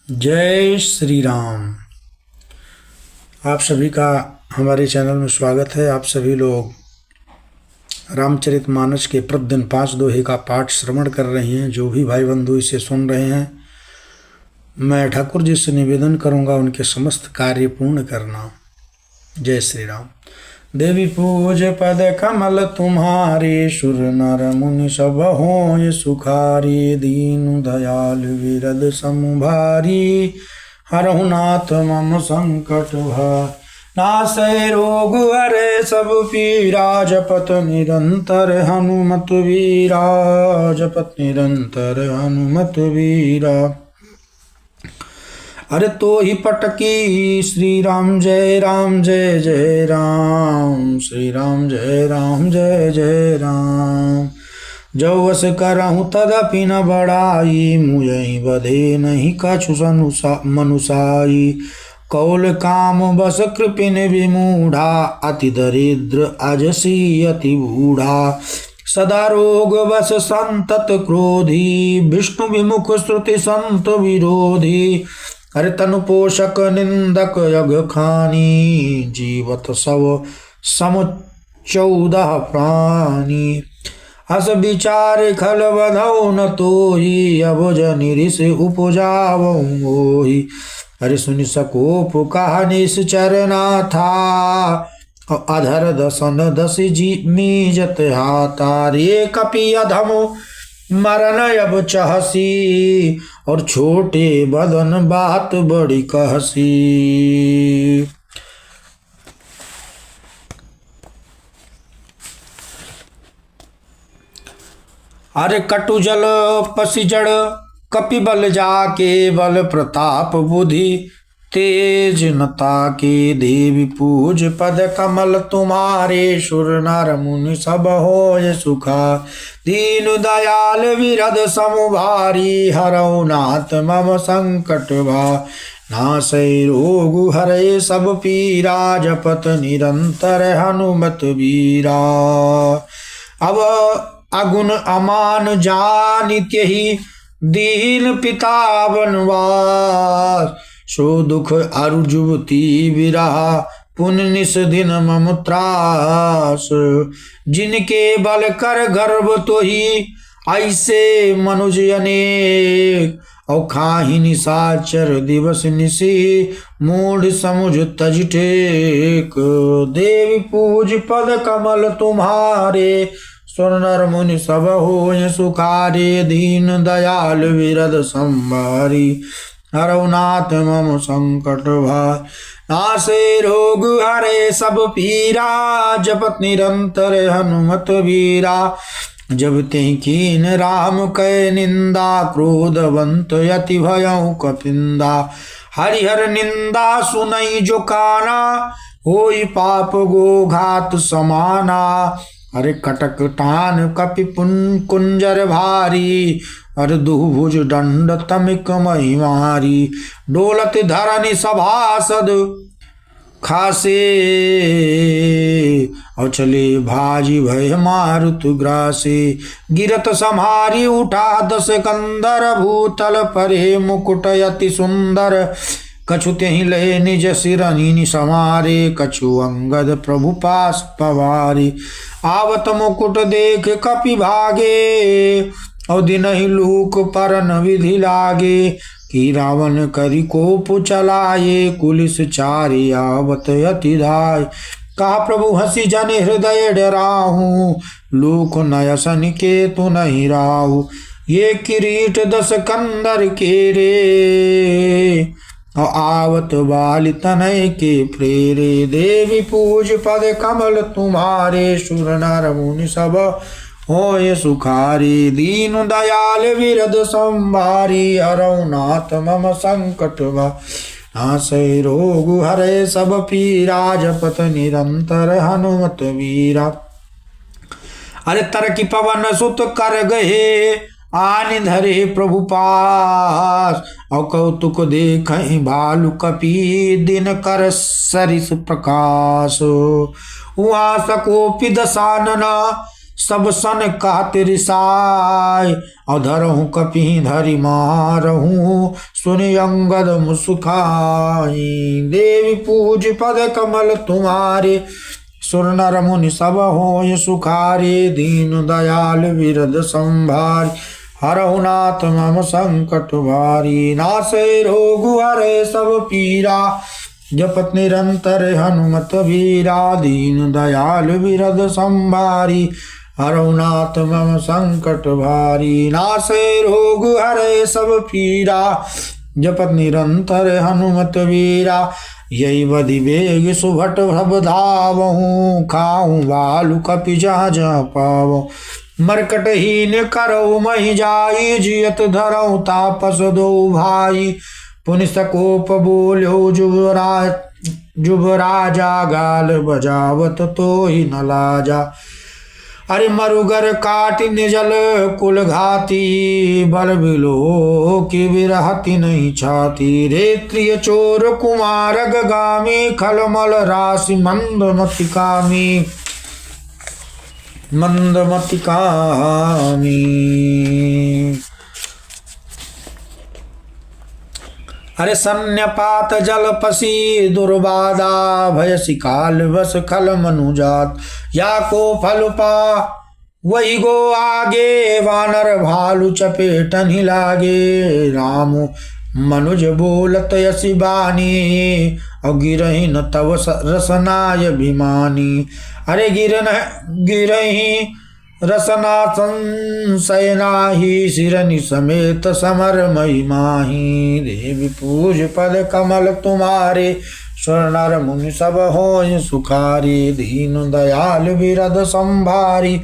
जय श्री राम। आप सभी का हमारे चैनल में स्वागत है। आप सभी लोग रामचरितमानस के प्रतिदिन 5 दोहे का पाठ श्रवण कर रहे हैं। जो भी भाई बंधु इसे सुन रहे हैं, मैं ठाकुर जी से निवेदन करूंगा उनके समस्त कार्य पूर्ण करना। जय श्री राम। देवी पूज पद कमल तुम्हारे, सुर नर मुनि सब होय सुखारी। दीन दयाल विरद समुभारी, हरहु नाथ मम संकट भार। नासै रोग हरे सब पीरा, जपत निरंतर हनुमत वीरा। जपत निरंतर हनुमत वीरा। अरे तो ही पटकी श्री राम जय राम जय जय राम। श्री राम जय राम जय जय राम। जो वस करहु तदपि न बड़ाई, मुझहि बधे नहीं कछु मनुसाई। कौल काम बस कृपिन विमूढ़ा, अति दरिद्र अजसी अति बूढ़ा। सदा रोग बस संतत क्रोधी, विष्णु विमुख श्रुति संत विरोधी। हरि तनु पोषक निंदक यग खानी, जीवत सब सम 14 प्राणी। हस विचार खल बधौ न तोही, अब जनि ऋष उपजावौ मोही। हरि सुनि सकोप कहा निश्चर नाथा, अधर दसन दस जी मीजत हाथा। रे कपि अधमो मरन अब चाहसी, और छोटे बदन बात बड़ी कहसी। अरे कटु जल पसिजड़, कपि बल जाके बल प्रताप बुद्धि। तेज नता के देवी पूज पद कमल तुम्हारे, सुर नर मुनि सब होय सुखा। दीन दयाल विरद समुभारी, हरौ नाथ मम संकट भार। नासै रोग हरे सब पीरा, जपत निरंतर हनुमत वीरा। अब अगुण अमान जानित्यहि, दीन पिता बनवास। सो दुख अरु जुवती विरहा, पुन निस दिन मम त्रास। जिनके बल कर गर्भ तो ही, ऐसे मनुज अनेक। औ खाहि निशाचर दिवस निशी, मूढ़ समुझ तज टेक। देवी पूज पद कमल तुम्हारे, सुर नर मुनि सब होय सुखारे। दीन दयाल विरद संभारी, हरौ नाथ मम संकट भार। नासै रोग हरे सब पीरा, जपत निरंतर हनुमत वीरा। जब तेहि कीन राम कै निंदा, क्रोधवंत यति भयउ कपिंदा। हरिहर निंदा सुनई जो काना, होई पाप गो घात समाना। अरे कटक टान कपि कुंजर भारी, अरे दुभुज दंड तमिक महिमारी। डोलत धरनि सभासद खासे, और चले भाजी भय मारुत ग्रासे। गिरत सम्हारी उठा 10 कंदर, भूतल परे मुकुट यति सुंदर। कछु तेहि लय निज सिरनि समारे, कछु अंगद प्रभु पास पवारी। आवत मुकुट देख कपि भागे, और दिनहि लूक परन विधि लागे। कि रावण करि कोप चलाये, कुलिस चारि आवत यति धाय। कहा प्रभु हंसी जनि हृदय डराहू, लूक नयसन केतु नहीं राहू। ये किरीट 10 कंदर के रे, आवत बाल तनय के प्रेरे। देवी पूज पद कमल तुम्हारे, सुर नर मुनि सब होय सुखारी। दीन दयाल विरद संभारी, हरौ नाथ मम संकट भार। नासै रोग हरे सब पीरा, जपत निरंतर हनुमत वीरा। अरे तरकी पवन सुत कर गए, आन धरे प्रभु पास। और कौतुक देखहि भालु कपि, दिन कर सरिस प्रकाश। हुआ सकोपि दशानना, सब सन कहत रिसाय, अधरहूँ कपि धरि मारहूँ, सुनि अंगद मुस्काई। देवी पूज पद कमल तुम्हारे, सुर नर मुनि सब होय सुखारे। दीन दयाल विरद संभारी, हरहु नाथ मम संकट भारी। नासै रोग हरै सब पीरा, जपत निरंतर हनुमत वीरा। दीन दयाल विरद संभारी, हरहु नाथ मम संकट भारी। नासै रोग हरै सब पीरा, जपत निरंतर हनुमत वीरा। यही बधि बेग सुभट भव धावहूँ, खाऊं बालु कपि जहाँ जहाँ पावहूँ। मरकटहीन करऊ महि जाई, जियत धरऊ तापस दो भाई। पुनि सकोप बोल्यो जुबराजा, गाल बजावत तो ही न लाजा। अरे मरुगर काट निजल कुल घाती, बल बिलो की विरहति नहीं छाती। रेत्रिय चोर कुमार गामी, खलमल राशि मंदमति कामी। मंदमति कामी। अरे सन्यपात जल पसी दुर्बाधा, भयसि काल बस खल मनुजात। या को फल पा वही गो आगे, वानर भालु चपेटन ही लागे। राम मनुज बोलत यसी बानी, और गिरही न तव रसनाय अभिमानी। अरे गिरही रसना संशय नाही, सिरनि समेत समर मई माही। देवी पूज पद कमल तुम्हारे, सुर नर मुनि सब होय सुखारी। दीन दयाल विरद संभारी,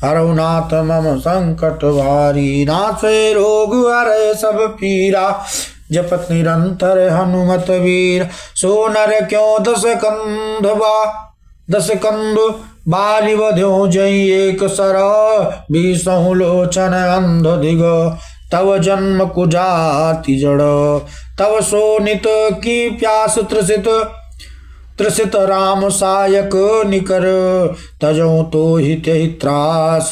हरहु नाथ मम संकट भारी। नासै रोग हरै सब पीरा, जपत निरंतर हनुमत वीर। सो नर क्यों दस कंध बालि बध्यो जई एक सर, बीसहु लोचन अंध दिग। तव जन्म कुजाति जड़, तव सोनित की प्यास त्रसित राम सायक निकर। तजौ तो हित त्रास,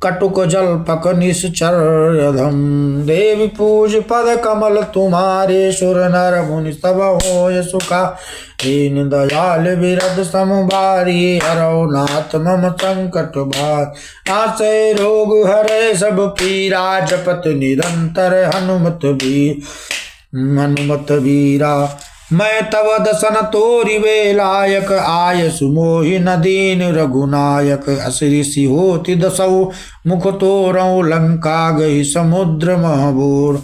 कटुक जल्पक निश्चर्यधम। देवी पूज पद कमल तुम्हारे, सुर नर मुनि सब होय सुखा। दीन दयाल विरद संभारी, हरहु नाथ मम संकट भार। नासै रोग हरै सब पीरा, जपत निरंतर हनुमत वीरा। मैं तव दसन तोरि वे लायक, आय सुमोहि न दीन रघुनायक। असुरी सी होति दसौ मुख तोरौ, लंका गई समुद्र महबूर।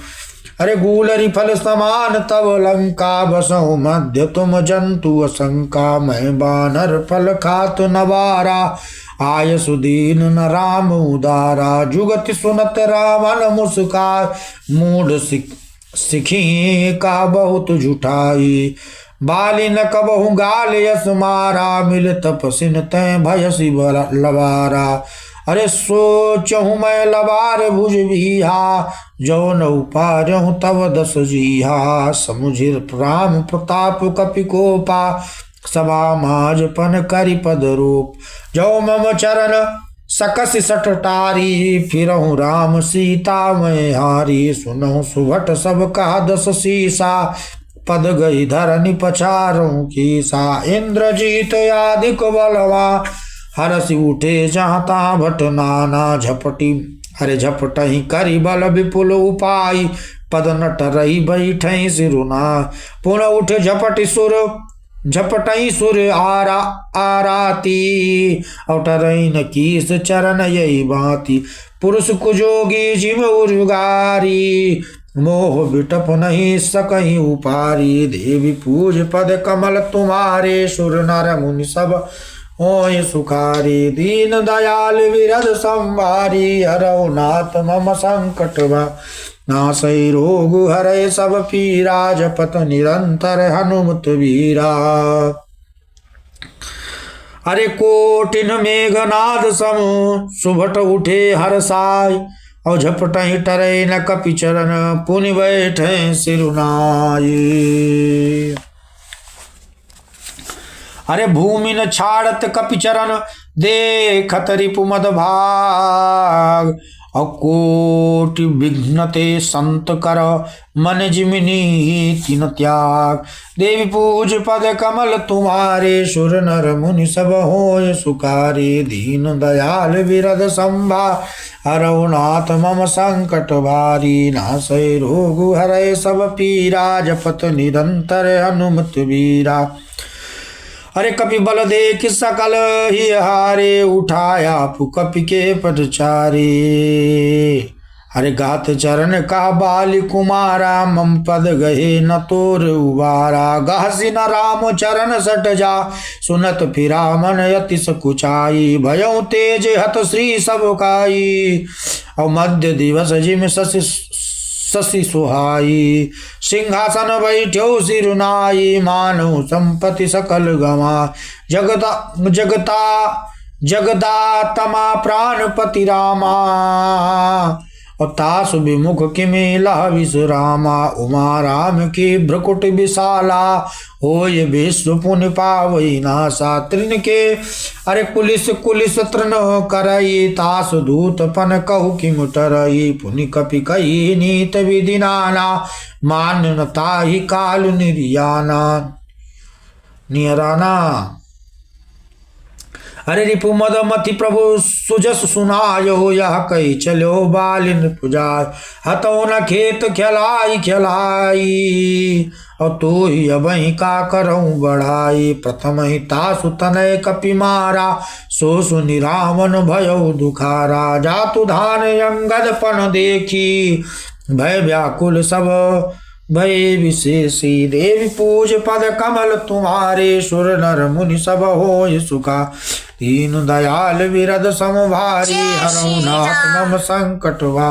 अरे गूलरि फल समान तव लंका, बसौ मध्य तुम जंतु असंका। मैं बानर फल खात नवारा, आय सुदीन न राम उदारा। जुगति सुनत रावण मुस्काय, मूढ़ सिखी का बहुत झुठाई। बाली न कबहु गाल यस मारा, मिल तपसिन तै भयसि लवारा। अरे सोचहु मैं लबार भुज बिहा, जो न उपारहु तव दस जीहा। समुझिर राम प्रताप कपि कोपा, सभा माज पन करि पद रूप। जो मम चरण सकस सटटारी, फिरहु राम सीता मैं हारी। सुनहु सुभट सब कहा दस सीसा, पद गई धरनि पछारहु कीसा। इंद्रजीत आदिक बलवा, हरसि उठे जहाँ तहाँ भट नाना। झपटहि करि बल विपुल उपाय, पद नट रही बैठई सिरुना। पुनः उठ झपटई सुर आराती, अवटरई न कीस चरण यही बाती। पुरुष कुजोगी जिम उर्गारी, मोह बिटप नहीं सकहीं उपारी। देवी पूज पद कमल तुम्हारे, सुर नर मुनि सब होय सुखारी। दीन दयाल विरद संभारी, हरहु नाथ मम संकट नासै रोग हरै सब पीरा। जपत निरंतर हनुमत वीरा। अरे कोटिन मेघनाद सम, सुभट उठे हरसाय। और झपटहि टरै न कपि चरण, पुनि बैठे सिरुनाय। अरे भूमि न छाड़त कपि चरण, देखत रिपु मद भाग, अकोटि विघ्नते संत कर, मन जिमिनी तिन त्याग। देवी पूज पद कमल तुम्हारे, सुर नर मुनि सब होय सुखारे। दीन दयाल विरद संभा, हरौ नाथ मम संकट भारी। नासै रोग हरै सब पीरा, जपत निरंतर हनुमत वीरा। अरे कपि बल देख सकल ही हारे, उठाया कपि के पद चारे। अरे गात चरण का बाल कुमारा, मम पद गहे न तोर उबारा। गहसी न राम चरण सट जा, सुनत फिरा मन यति सकुचाई। भयउ तेज हत श्री सब काई, और मध्य दिवस जिम शशि सुहाई। सिंहासन बैठ्यो सिरुनाई, मानव संपत्ति सकल गवा। जगदातमा प्राणपति रामा, और तासु विमुख किमेला विश्रामा। उमा राम की भ्रकुट विशाला, होय विश्व पुण्य पावई नासा। तृण के अरे कुलिस तृण करई, तासु दूत पन कहु किम टरई। पुनि कपि कही नीत विधि नाना, मान्यता ही काल निर्याना नियराना। अरे रिपु मद मति प्रभु सुजस सुनायो, यह कही चलो बालिन पुजाय। हतो न खेत खिलाई खिलाई, और तो ही अबही का करऊं बढ़ाई। प्रथम ही तासु तनय कपि मारा, सो सुनि रावण भयउ दुखारा। जातु धान अंगद पन देखी, भय व्याकुल सब भय विशेषी। देवी पूज पद कमल तुम्हारे, सुर नर मुनि सब होय सुखा। दीन दयाल विरद समभारी, हरौ नाथ मम संकट भा।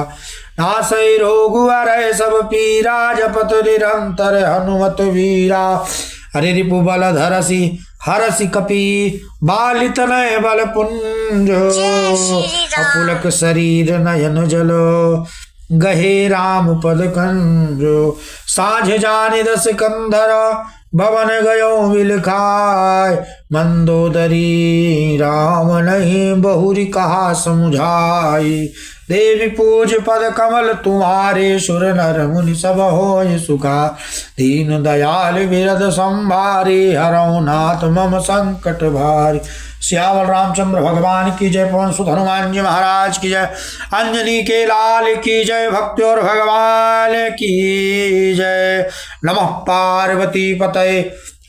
नासै रोग हरै सब पीरा, जपत निरंतर हनुमत वीरा। हरि रिपु बल धरसी हरसि कपि, बालित नय बल पुंज। अपुलक शरीर नयन जलो, गहे राम पद कंजो। साझ जानि दस कंधर, भवन गयो विलखाय। मंदोदरी राम नहीं बहुरी कहा समुझाई। देवी पूज पद कमल तुम्हारे, सुर नर मुनि सब होय सुखा। दीन दयाल विरद संभारे, हरौ नाथ मम संकट भारी। श्यावल रामचंद्र भगवान की जय। पवन सुत हनुमान जी महाराज की जय। अंजनी के लाल की जय। भक्ति और भगवान की जय। नमः पार्वती पतये।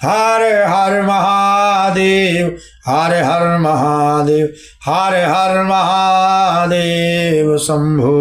हर हर महादेव, हर हर महादेव, हर हर महादेव शंभो।